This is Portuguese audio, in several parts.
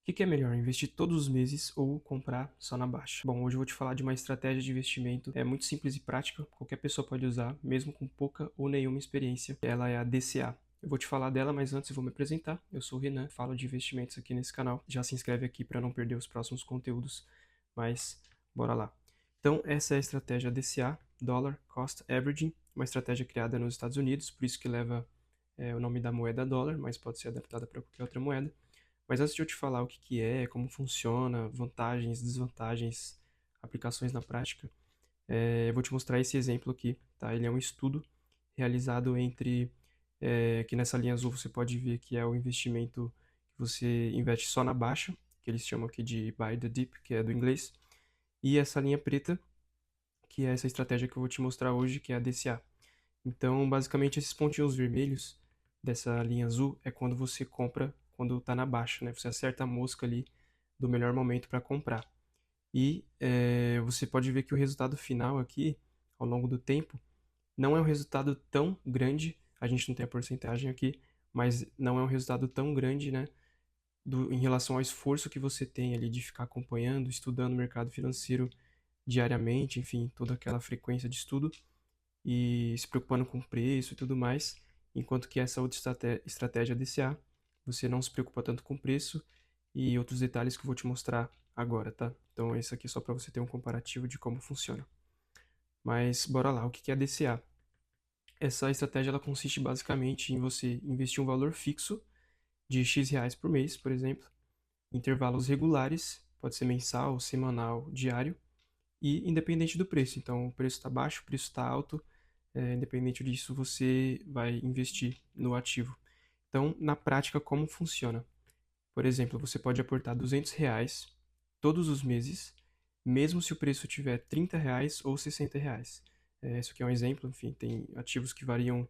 O que é melhor, investir todos os meses ou comprar só na baixa? Bom, hoje eu vou te falar de uma estratégia de investimento muito simples e prática, qualquer pessoa pode usar, mesmo com pouca ou nenhuma experiência. Ela é a DCA. Eu vou te falar dela, mas antes eu vou me apresentar. Eu sou o Renan, falo de investimentos aqui nesse canal. Já se inscreve aqui para não perder os próximos conteúdos, mas bora lá. Então, essa é a estratégia DCA, Dollar Cost Averaging, uma estratégia criada nos Estados Unidos, por isso que leva o nome da moeda dólar, mas pode ser adaptada para qualquer outra moeda. Mas antes de eu te falar o que é, como funciona, vantagens, desvantagens, aplicações na prática, eu vou te mostrar esse exemplo aqui, tá? Ele é um estudo realizado que nessa linha azul você pode ver que é o investimento que você investe só na baixa, que eles chamam aqui de buy the dip, que é do inglês, e essa linha preta, que é essa estratégia que eu vou te mostrar hoje, que é a DCA. Então, basicamente, esses pontinhos vermelhos dessa linha azul é quando você compra quando está na baixa, né? Você acerta a mosca ali do melhor momento para comprar. E você pode ver que o resultado final aqui, ao longo do tempo, não é um resultado tão grande. A gente não tem a porcentagem aqui, mas não é um resultado tão grande, né? Em relação ao esforço que você tem ali de ficar acompanhando, estudando o mercado financeiro diariamente, enfim, toda aquela frequência de estudo e se preocupando com o preço e tudo mais, enquanto que essa outra estratégia DCA, você não se preocupa tanto com o preço e outros detalhes que eu vou te mostrar agora, tá? Então esse aqui é só para você ter um comparativo de como funciona. Mas bora lá, o que é a DCA? Essa estratégia ela consiste basicamente em você investir um valor fixo de X reais por mês, por exemplo, em intervalos regulares, pode ser mensal, semanal, diário, e independente do preço. Então, o preço está baixo, o preço está alto, independente disso, você vai investir no ativo. Então, na prática, como funciona? Por exemplo, você pode aportar R$ 200 todos os meses, mesmo se o preço tiver R$ 30 ou R$ 60. Isso aqui é um exemplo, enfim, tem ativos que variam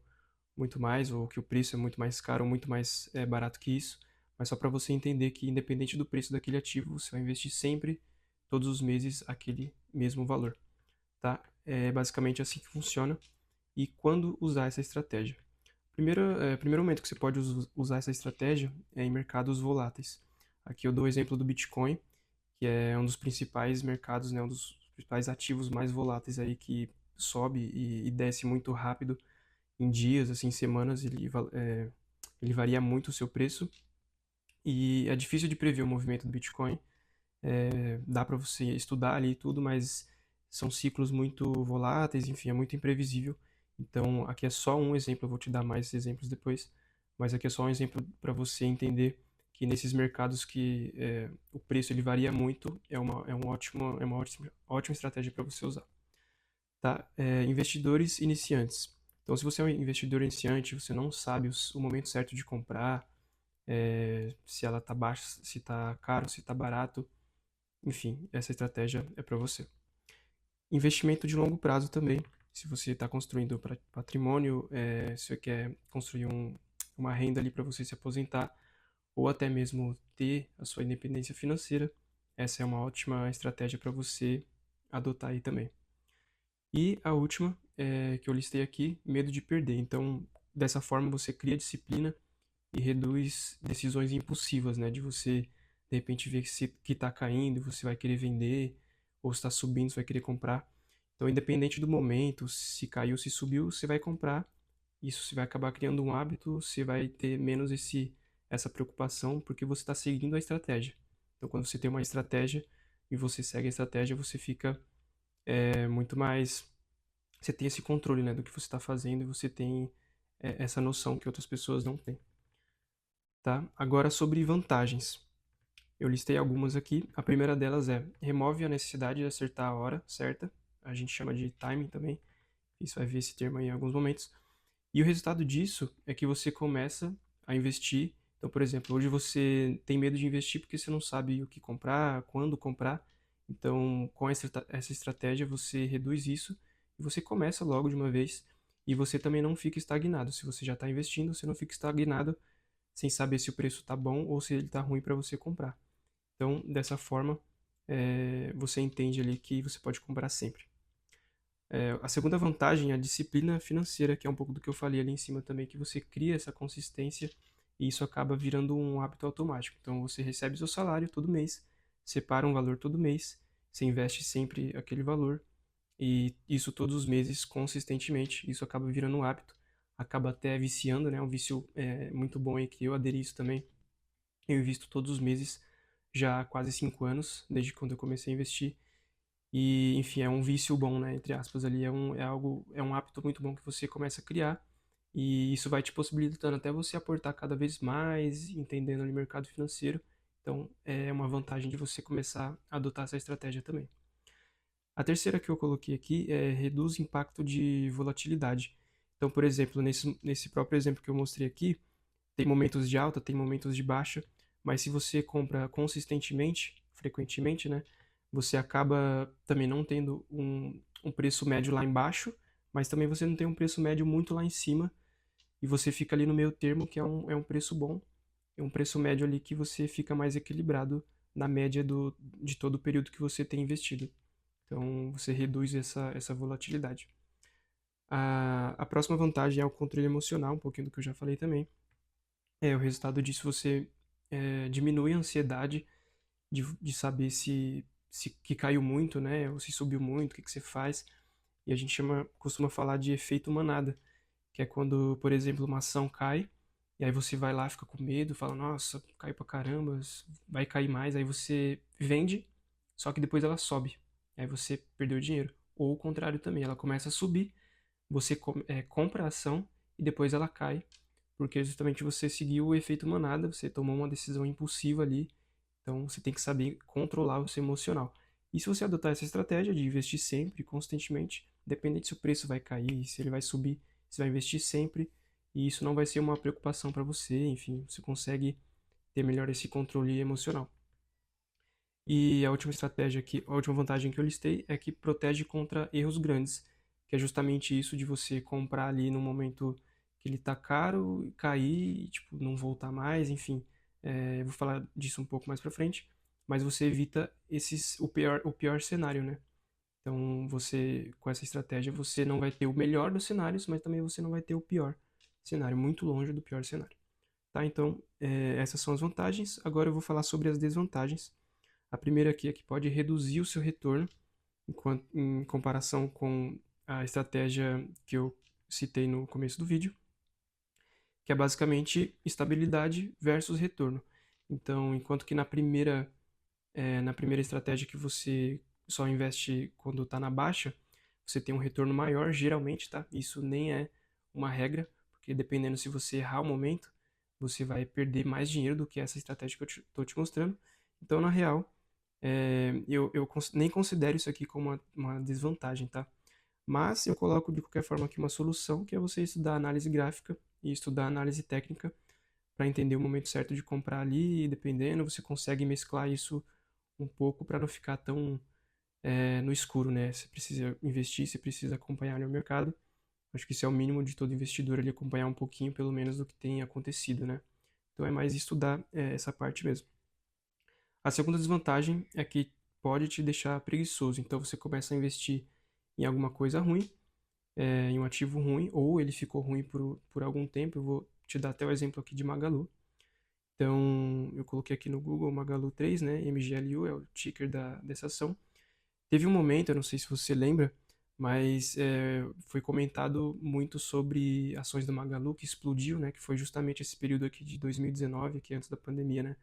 muito mais, ou que o preço é muito mais caro ou muito mais barato que isso, mas só para você entender que independente do preço daquele ativo, você vai investir sempre, todos os meses, aquele mesmo valor, tá? É basicamente assim que funciona. E quando usar essa estratégia? Primeiro momento que você pode usar essa estratégia é em mercados voláteis. Aqui eu dou o exemplo do Bitcoin, que é um dos principais mercados, né, um dos principais ativos mais voláteis aí que sobe e desce muito rápido em dias, assim, semanas, ele varia muito o seu preço e é difícil de prever o movimento do Bitcoin. Dá para você estudar ali e tudo, mas são ciclos muito voláteis, enfim, é muito imprevisível. Então, aqui é só um exemplo, eu vou te dar mais exemplos depois, mas aqui é só um exemplo para você entender que nesses mercados que o preço ele varia muito, é uma ótima estratégia para você usar. Tá? Investidores iniciantes. Então, se você é um investidor iniciante, você não sabe o momento certo de comprar, se ela está baixa, se está caro, se está barato, enfim, essa estratégia é para você. Investimento de longo prazo também. Se você está construindo patrimônio, se você quer construir uma renda ali para você se aposentar, ou até mesmo ter a sua independência financeira, essa é uma ótima estratégia para você adotar aí também. E a última, que eu listei aqui, medo de perder. Então, dessa forma, você cria disciplina e reduz decisões impulsivas, né? De você, de repente, ver que está caindo, você vai querer vender, ou se está subindo, você vai querer comprar. Então, independente do momento, se caiu, se subiu, você vai comprar. Isso você vai acabar criando um hábito, você vai ter menos essa preocupação, porque você está seguindo a estratégia. Então, quando você tem uma estratégia e você segue a estratégia, você fica muito mais. Você tem esse controle, né, do que você está fazendo e você tem essa noção que outras pessoas não têm. Tá? Agora sobre vantagens. Eu listei algumas aqui. A primeira delas é remove a necessidade de acertar a hora certa. A gente chama de timing também. Isso vai ver esse termo aí em alguns momentos. E o resultado disso é que você começa a investir. Então, por exemplo, hoje você tem medo de investir porque você não sabe o que comprar, quando comprar. Então, com essa estratégia, você reduz isso e você começa logo de uma vez. E você também não fica estagnado. Se você já está investindo, você não fica estagnado sem saber se o preço está bom ou se ele está ruim para você comprar. Então, dessa forma, você entende ali que você pode comprar sempre. A segunda vantagem é a disciplina financeira, que é um pouco do que eu falei ali em cima também, que você cria essa consistência e isso acaba virando um hábito automático. Então você recebe seu salário todo mês, separa um valor todo mês, você investe sempre aquele valor, e isso todos os meses, consistentemente, isso acaba virando um hábito, acaba até viciando, né? Um vício muito bom aí que eu aderi isso também. Eu invisto todos os meses já há quase 5 anos, desde quando eu comecei a investir. E, enfim, é um vício bom, né? Entre aspas, ali é um hábito muito bom que você começa a criar. E isso vai te possibilitando até você aportar cada vez mais, entendendo ali o mercado financeiro. Então, é uma vantagem de você começar a adotar essa estratégia também. A terceira que eu coloquei aqui é reduz o impacto de volatilidade. Então, por exemplo, nesse próprio exemplo que eu mostrei aqui, tem momentos de alta, tem momentos de baixa, mas se você compra consistentemente, frequentemente, né, você acaba também não tendo um preço médio lá embaixo, mas também você não tem um preço médio muito lá em cima, e você fica ali no meio termo, que é um preço bom, é um preço médio ali que você fica mais equilibrado na média de todo o período que você tem investido. Então, você reduz essa volatilidade. A próxima vantagem é o controle emocional, um pouquinho do que eu já falei também. O resultado disso você diminui a ansiedade de saber se que caiu muito, né? Ou se subiu muito, o que você faz. E a gente costuma falar de efeito manada, que é quando, por exemplo, uma ação cai, e aí você vai lá, fica com medo, fala, nossa, caiu pra caramba, vai cair mais, aí você vende, só que depois ela sobe. Aí você perdeu dinheiro. Ou o contrário também, ela começa a subir, você compra a ação e depois ela cai, porque justamente você seguiu o efeito manada, você tomou uma decisão impulsiva ali, então você tem que saber controlar o seu emocional. E se você adotar essa estratégia de investir sempre, constantemente, independente se o preço vai cair, se ele vai subir, você vai investir sempre, e isso não vai ser uma preocupação para você, enfim, você consegue ter melhor esse controle emocional. E a última estratégia aqui, a última vantagem que eu listei é que protege contra erros grandes, que é justamente isso de você comprar ali no momento que ele tá caro, cair, e, tipo, não voltar mais, enfim. Eu vou falar disso um pouco mais pra frente, mas você evita o pior cenário, né? Então, você, com essa estratégia, você não vai ter o melhor dos cenários, mas também você não vai ter o pior cenário, muito longe do pior cenário. Tá? Então, essas são as vantagens. Agora eu vou falar sobre as desvantagens. A primeira aqui é que pode reduzir o seu retorno em comparação com a estratégia que eu citei no começo do vídeo, que é basicamente estabilidade versus retorno. Então, enquanto que na primeira estratégia que você só investe quando está na baixa, você tem um retorno maior, geralmente, tá? Isso nem é uma regra, porque dependendo se você errar o momento, você vai perder mais dinheiro do que essa estratégia que eu estou te mostrando. Então, na real, eu nem considero isso aqui como uma desvantagem, tá? Mas eu coloco de qualquer forma aqui uma solução, que é você estudar análise gráfica e estudar análise técnica para entender o momento certo de comprar ali, e dependendo, você consegue mesclar isso um pouco para não ficar tão no escuro, né? Você precisa investir, você precisa acompanhar o mercado. Acho que isso é o mínimo de todo investidor, ele acompanhar um pouquinho, pelo menos, do que tem acontecido, né? Então é mais estudar essa parte mesmo. A segunda desvantagem é que pode te deixar preguiçoso. Então você começa a investir em alguma coisa ruim, em um ativo ruim, ou ele ficou ruim por algum tempo. Eu vou te dar até o exemplo aqui de Magalu. Então eu coloquei aqui no Google Magalu 3, né? MGLU é o ticker dessa ação. Teve um momento, eu não sei se você lembra, mas foi comentado muito sobre ações do Magalu que explodiu, né? Que foi justamente esse período aqui de 2019, que é antes da pandemia, né?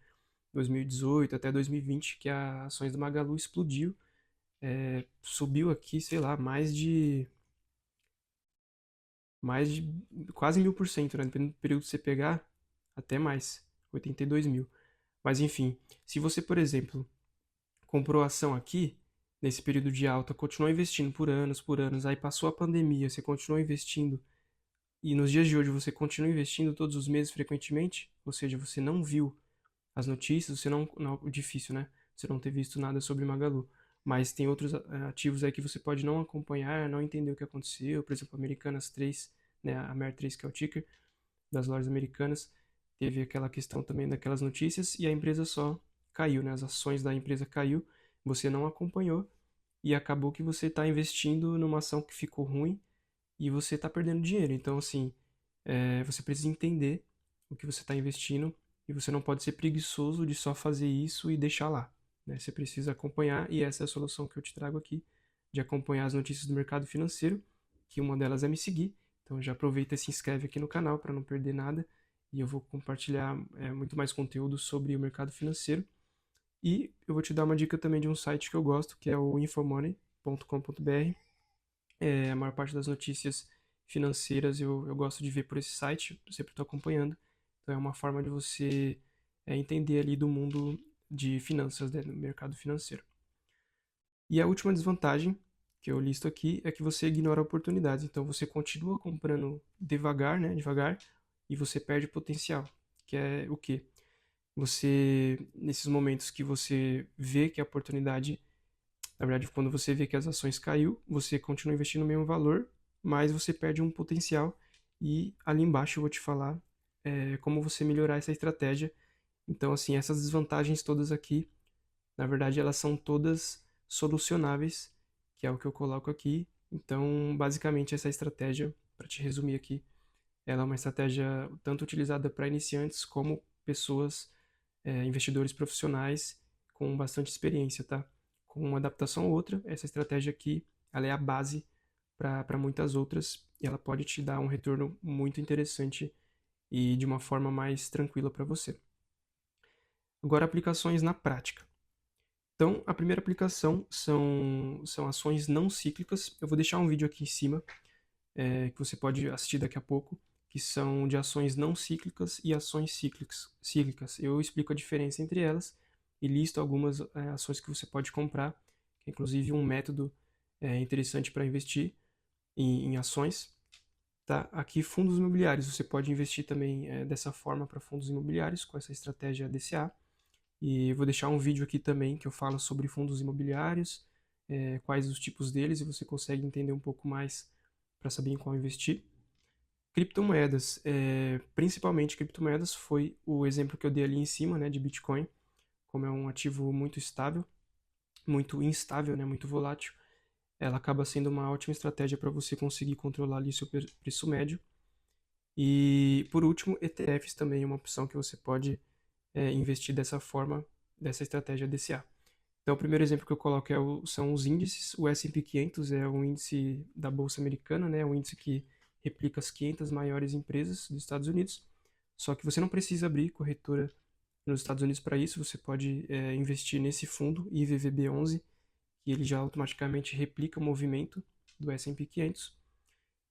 2018 até 2020, que as ações do Magalu explodiu, subiu aqui, sei lá, mais de quase 1000%, né? Dependendo do período que você pegar, até mais, 82 mil. Mas enfim, se você, por exemplo, comprou ação aqui, nesse período de alta, continuou investindo por anos, aí passou a pandemia, você continuou investindo, e nos dias de hoje você continua investindo todos os meses frequentemente, ou seja, você não viu as notícias, você não, difícil, né? Você não ter visto nada sobre Magalu. Mas tem outros ativos aí que você pode não acompanhar, não entender o que aconteceu. Por exemplo, Americanas 3, né? A MER3, que é o ticker das lojas americanas, teve aquela questão também daquelas notícias e a empresa só caiu, né? As ações da empresa caiu, você não acompanhou e acabou que você está investindo numa ação que ficou ruim e você está perdendo dinheiro. Então, assim, você precisa entender o que você está investindo e você não pode ser preguiçoso de só fazer isso e deixar lá, né? Você precisa acompanhar e essa é a solução que eu te trago aqui, de acompanhar as notícias do mercado financeiro, que uma delas é me seguir. Então já aproveita e se inscreve aqui no canal para não perder nada e eu vou compartilhar muito mais conteúdo sobre o mercado financeiro. E eu vou te dar uma dica também de um site que eu gosto, que é o infomoney.com.br. A maior parte das notícias financeiras eu gosto de ver por esse site, eu sempre estou acompanhando. Então é uma forma de você entender ali do mundo de finanças, né, do mercado financeiro. E a última desvantagem que eu listo aqui é que você ignora oportunidades. Então você continua comprando devagar, né, devagar, e você perde potencial, que é o quê? Você, nesses momentos que você vê que a oportunidade, na verdade, quando você vê que as ações caiu, você continua investindo o mesmo valor, mas você perde um potencial. E ali embaixo eu vou te falar como você melhorar essa estratégia. Então, assim, essas desvantagens todas aqui, na verdade, elas são todas solucionáveis, que é o que eu coloco aqui. Então, basicamente, essa estratégia, para te resumir aqui, ela é uma estratégia tanto utilizada para iniciantes como pessoas, investidores profissionais com bastante experiência, tá? Com uma adaptação ou outra, essa estratégia aqui, ela é a base para muitas outras e ela pode te dar um retorno muito interessante e de uma forma mais tranquila para você. Agora, aplicações na prática. Então, a primeira aplicação são ações não cíclicas. Eu vou deixar um vídeo aqui em cima, que você pode assistir daqui a pouco, que são de ações não cíclicas e ações cíclicas. Eu explico a diferença entre elas e listo algumas ações que você pode comprar, que é inclusive um método interessante para investir em ações. Tá? Aqui, fundos imobiliários. Você pode investir também dessa forma para fundos imobiliários, com essa estratégia DCA. E vou deixar um vídeo aqui também que eu falo sobre fundos imobiliários, quais os tipos deles, e você consegue entender um pouco mais para saber em qual investir. Criptomoedas, principalmente criptomoedas, foi o exemplo que eu dei ali em cima, né, de Bitcoin, como é um ativo muito estável, muito instável, né, muito volátil. Ela acaba sendo uma ótima estratégia para você conseguir controlar ali seu preço médio. E, por último, ETFs também é uma opção que você pode investir dessa forma, dessa estratégia DCA. Então, o primeiro exemplo que eu coloco são os índices. O S&P 500 é um índice da Bolsa Americana, né? Um índice que replica as 500 maiores empresas dos Estados Unidos. Só que você não precisa abrir corretora nos Estados Unidos para isso. Você pode investir nesse fundo IVVB11, que ele já automaticamente replica o movimento do S&P 500.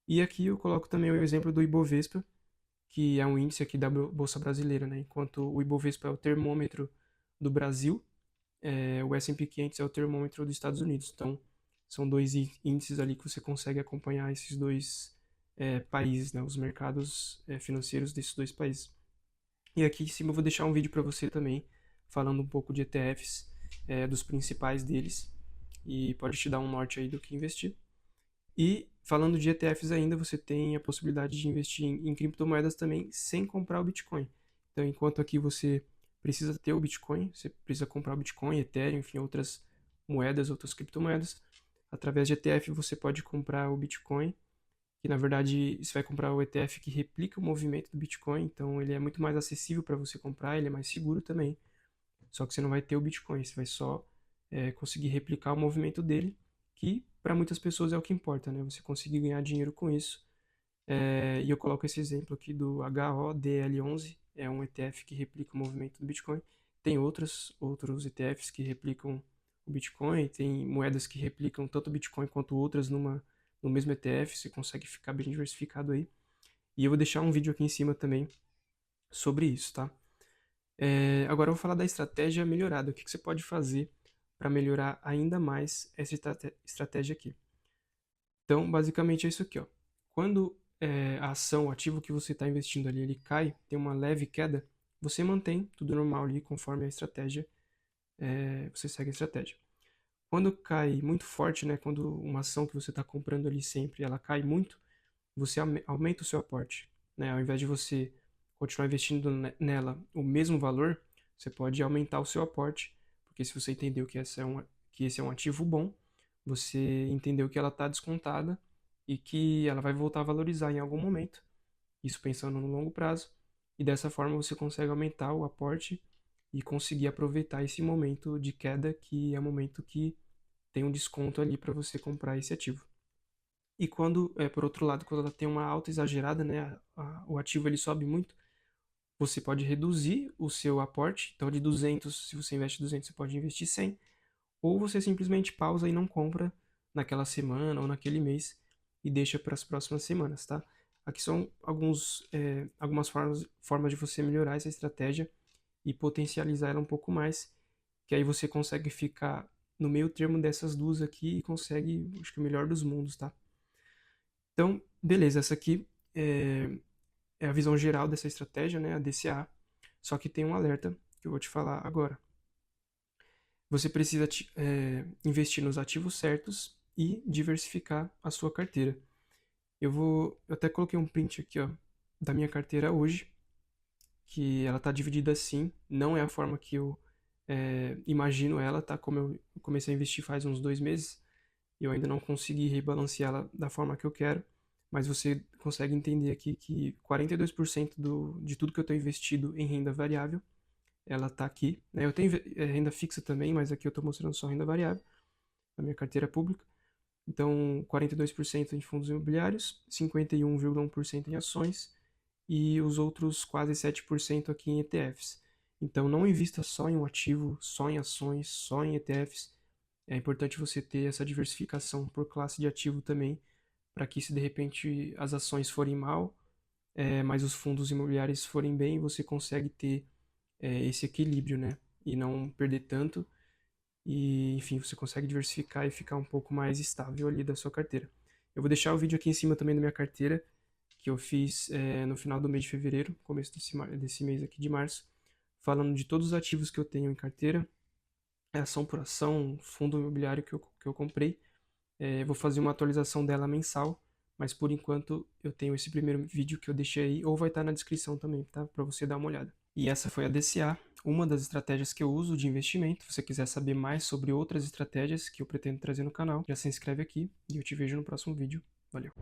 E aqui eu coloco também o exemplo do Ibovespa, que é um índice aqui da Bolsa Brasileira, né? Enquanto o Ibovespa é o termômetro do Brasil, o S&P 500 é o termômetro dos Estados Unidos. Então, são dois índices ali que você consegue acompanhar esses dois países, né? Os mercados financeiros desses dois países. E aqui em cima eu vou deixar um vídeo para você também, falando um pouco de ETFs, dos principais deles, e pode te dar um norte aí do que investir. E falando de ETFs ainda, você tem a possibilidade de investir em criptomoedas também sem comprar o Bitcoin. Então, enquanto aqui você precisa ter o Bitcoin, você precisa comprar o Bitcoin, Ethereum, enfim, outras moedas, outras criptomoedas. Através de ETF você pode comprar o Bitcoin, que na verdade você vai comprar o ETF que replica o movimento do Bitcoin, então ele é muito mais acessível para você comprar, ele é mais seguro também. Só que você não vai ter o Bitcoin, você vai só conseguir replicar o movimento dele, que para muitas pessoas é o que importa, né? Você conseguir ganhar dinheiro com isso. E eu coloco esse exemplo aqui do HODL11, é um ETF que replica o movimento do Bitcoin. Tem outros ETFs que replicam o Bitcoin, tem moedas que replicam tanto o Bitcoin quanto outras no mesmo ETF, você consegue ficar bem diversificado aí. E eu vou deixar um vídeo aqui em cima também sobre isso, tá? Agora eu vou falar da estratégia melhorada. O que você pode fazer para melhorar ainda mais essa estratégia aqui? Então, basicamente é isso aqui, ó. Quando a ação, o ativo que você está investindo ali, ele cai, tem uma leve queda, você mantém tudo normal ali, conforme a estratégia, você segue a estratégia. Quando cai muito forte, né, quando uma ação que você está comprando ali sempre, ela cai muito, você aumenta o seu aporte, né? Ao invés de você continuar investindo nela o mesmo valor, você pode aumentar o seu aporte, porque se você entendeu que esse é um ativo bom, você entendeu que ela está descontada e que ela vai voltar a valorizar em algum momento, isso pensando no longo prazo, e dessa forma você consegue aumentar o aporte e conseguir aproveitar esse momento de queda, que é o momento que tem um desconto ali para você comprar esse ativo. E quando, por outro lado, quando ela tem uma alta exagerada, né, o ativo ele sobe muito, você pode reduzir o seu aporte. Então, de 200, se você investe 200, você pode investir 100, ou você simplesmente pausa e não compra naquela semana ou naquele mês e deixa para as próximas semanas, tá? Aqui são algumas formas de você melhorar essa estratégia e potencializar ela um pouco mais, que aí você consegue ficar no meio termo dessas duas aqui e consegue, acho que o melhor dos mundos, tá? Então, beleza, essa aqui é a visão geral dessa estratégia, né, a DCA, só que tem um alerta que eu vou te falar agora. Você precisa investir nos ativos certos e diversificar a sua carteira. Eu até coloquei um print aqui, ó, da minha carteira hoje, que ela está dividida assim, não é a forma que eu imagino ela, tá? Como eu comecei a investir faz uns 2 meses, e eu ainda não consegui rebalanceá-la da forma que eu quero, mas você consegue entender aqui que 42% de tudo que eu tenho investido em renda variável, ela está aqui, né? Eu tenho renda fixa também, mas aqui eu estou mostrando só renda variável, na minha carteira pública. Então, 42% em fundos imobiliários, 51,1% em ações e os outros quase 7% aqui em ETFs. Então, não invista só em um ativo, só em ações, só em ETFs. É importante você ter essa diversificação por classe de ativo também, para que se de repente as ações forem mal, mas os fundos imobiliários forem bem, você consegue ter esse equilíbrio, né? E não perder tanto. E, enfim, você consegue diversificar e ficar um pouco mais estável ali da sua carteira. Eu vou deixar o vídeo aqui em cima também da minha carteira, que eu fiz no final do mês de fevereiro, começo desse mês aqui de março, falando de todos os ativos que eu tenho em carteira, ação por ação, fundo imobiliário que eu comprei. Vou fazer uma atualização dela mensal, mas por enquanto eu tenho esse primeiro vídeo que eu deixei aí, ou vai estar na descrição também, tá? Para você dar uma olhada. E essa foi a DCA, uma das estratégias que eu uso de investimento. Se você quiser saber mais sobre outras estratégias que eu pretendo trazer no canal, já se inscreve aqui e eu te vejo no próximo vídeo. Valeu!